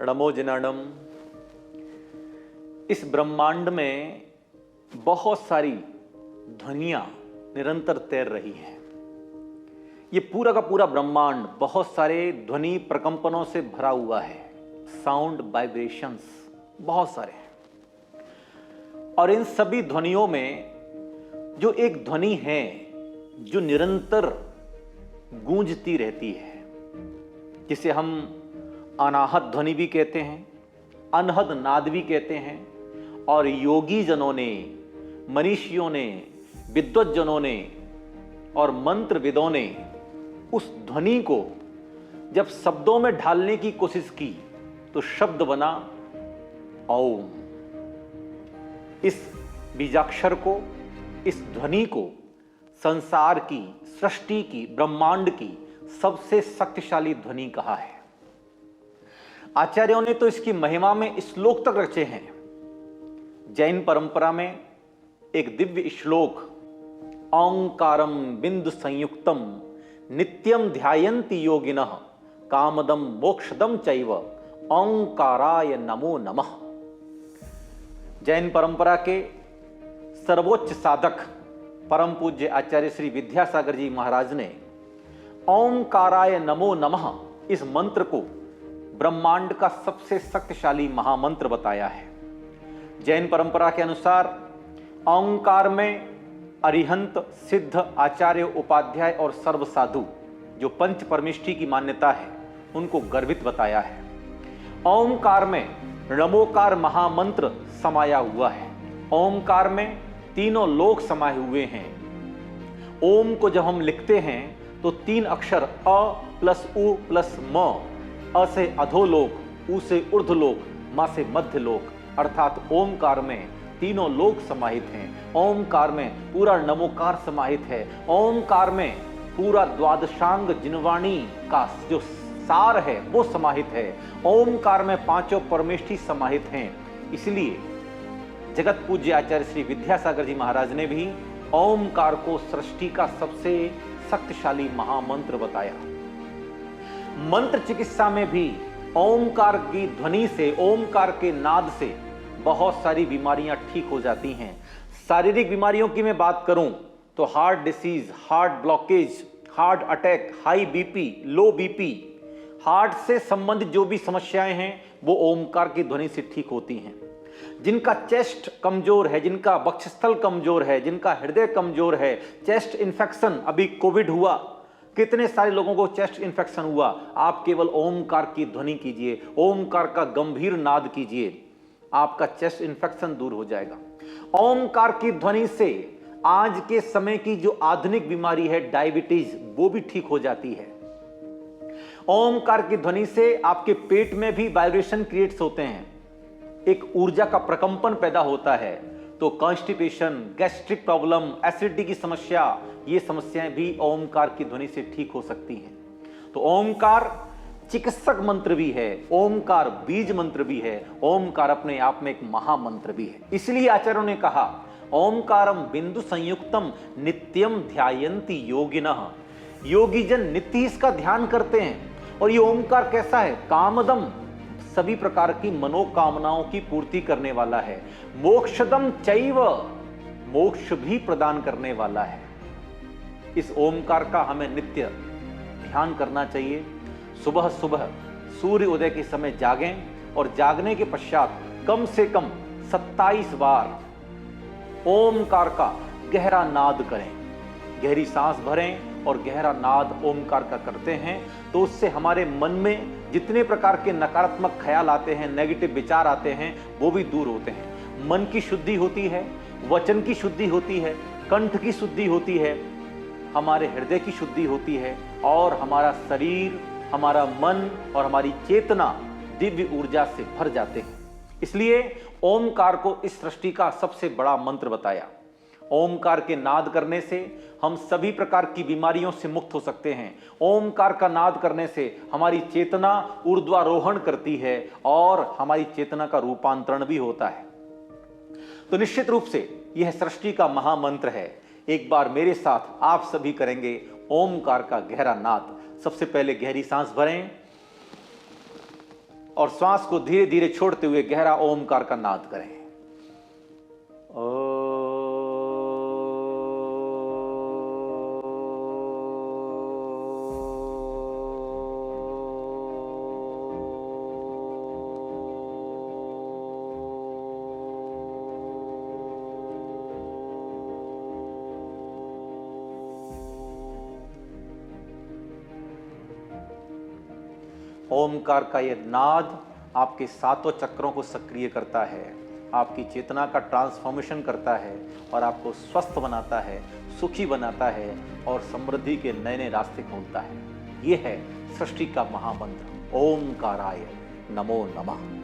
णमोजिनाणम। इस ब्रह्मांड में बहुत सारी ध्वनियां निरंतर तैर रही हैं। ये पूरा का पूरा ब्रह्मांड बहुत सारे ध्वनि प्रकंपनों से भरा हुआ है। साउंड वाइब्रेशंस बहुत सारे हैं और इन सभी ध्वनियों में जो एक ध्वनि है जो निरंतर गूंजती रहती है, जिसे हम अनाहत ध्वनि भी कहते हैं, अनहद नाद भी कहते हैं। और योगी जनों ने, मनीषियों ने, विद्वज्जनों ने और मंत्रविदों ने उस ध्वनि को जब शब्दों में ढालने की कोशिश की तो शब्द बना ओम। इस बीजाक्षर को, इस ध्वनि को संसार की, सृष्टि की, ब्रह्मांड की सबसे शक्तिशाली ध्वनि कहा है। आचार्यों ने तो इसकी महिमा में श्लोक तक रचे हैं। जैन परंपरा में एक दिव्य श्लोक ओंकारम बिंदु संयुक्तम नित्यम ध्यायन्ति योगिनः कामदम मोक्षदम चैव ओंकाराय नमो नमः। जैन परंपरा के सर्वोच्च साधक परम पूज्य आचार्य श्री विद्यासागर जी महाराज ने ओंकाराय नमो नमः इस मंत्र को ब्रह्मांड का सबसे शक्तिशाली महामंत्र बताया है। जैन परंपरा के अनुसार ओंकार में अरिहंत, सिद्ध, आचार्य, उपाध्याय और सर्व साधु जो पंच परमेष्ठी की मान्यता है उनको गर्वित बताया है। ओंकार में नमोकार महामंत्र समाया हुआ है। ओंकार में तीनों लोक समाये हुए हैं। ओम को जब हम लिखते हैं तो तीन अक्षर अ प्लस उ प्लस म, अ से अधोलोक, उ से ऊर्ध्वलोक, म से मध्यलोक, अर्थात ओमकार में तीनों लोक समाहित हैं। ओमकार में पूरा नमोकार समाहित है। ओमकार में पूरा द्वादशांग जिनवाणी का जो सार है वो समाहित है। ओमकार में पांचों परमेष्ठी समाहित हैं। इसलिए जगत पूज्य आचार्य श्री विद्यासागर जी महाराज ने भी ओमकार को सृष्टि का सबसे शक्तिशाली महामंत्र बताया। मंत्र चिकित्सा में भी ओमकार की ध्वनि से, ओमकार के नाद से बहुत सारी बीमारियां ठीक हो जाती हैं। शारीरिक बीमारियों की मैं बात करूं तो heart disease, heart blockage, heart attack, high BP, लो बीपी, हार्ट से संबंधित जो भी समस्याएं हैं वो ओमकार की ध्वनि से ठीक होती हैं। जिनका चेस्ट कमजोर है, जिनका वक्षस्थल कमजोर है, जिनका हृदय कमजोर है, चेस्ट इन्फेक्शन, अभी कोविड हुआ, कितने सारे लोगों को चेस्ट इन्फेक्शन हुआ, आप केवल ओमकार की ध्वनि कीजिए, ओमकार का गंभीर नाद कीजिए, आपका चेस्ट इन्फेक्शन दूर हो जाएगा। ओमकार की ध्वनि से आज के समय की जो आधुनिक बीमारी है डायबिटीज, वो भी ठीक हो जाती है। ओमकार की ध्वनि से आपके पेट में भी वाइब्रेशन क्रिएट्स होते हैं, एक ऊर्जा का प्रकंपन पैदा होता है। तो कॉन्स्टिपेशन, गैस्ट्रिक प्रॉब्लम, एसिडिटी की समस्या, ये समस्याएं भी ओमकार की ध्वनि से ठीक हो सकती हैं। तो ओमकार चिकित्सक मंत्र भी है, ओमकार बीज मंत्र भी है, ओमकार अपने आप में एक महामंत्र भी है। इसलिए आचार्यों ने कहा ओमकारम बिंदु संयुक्तम नित्यम ध्यायन्ति योगिनः। योगी जन नित्य इसका ध्यान करते हैं। और ये ओमकार कैसा है? कामदम, सभी प्रकार की मनोकामनाओं की पूर्ति करने वाला है। मोक्षदम चैव, मोक्ष भी प्रदान करने वाला है। इस ओमकार का हमें नित्य ध्यान करना चाहिए। सुबह सुबह सूर्य उदय के समय जागें और जागने के पश्चात कम से कम 27 बार ओमकार का गहरा नाद करें। गहरी सांस भरें और गहरा नाद ओमकार का करते हैं तो उससे हमारे मन में जितने प्रकार के नकारात्मक ख्याल आते हैं, नेगेटिव विचार आते हैं, वो भी दूर होते हैं। मन की शुद्धि होती है, वचन की शुद्धि होती है, कंठ की शुद्धि होती है, हमारे हृदय की शुद्धि होती है और हमारा शरीर, हमारा मन और हमारी चेतना दिव्य ऊर्जा से भर जाते हैं। इसलिए ओमकार को इस सृष्टि का सबसे बड़ा मंत्र बताया। ओमकार के नाद करने से हम सभी प्रकार की बीमारियों से मुक्त हो सकते हैं। ओमकार का नाद करने से हमारी चेतना ऊर्ध्वारोहण करती है और हमारी चेतना का रूपांतरण भी होता है। तो निश्चित रूप से यह सृष्टि का महामंत्र है। एक बार मेरे साथ आप सभी करेंगे ओमकार का गहरा नाद। सबसे पहले गहरी सांस भरें और श्वास को धीरे धीरे छोड़ते हुए गहरा ओमकार का नाद करें। ओमकार का यह नाद आपके सातों चक्रों को सक्रिय करता है, आपकी चेतना का ट्रांसफॉर्मेशन करता है और आपको स्वस्थ बनाता है, सुखी बनाता है और समृद्धि के नए नए रास्ते खोलता है। यह है सृष्टि का महामंत्र। ओमकाराय नमो नमः।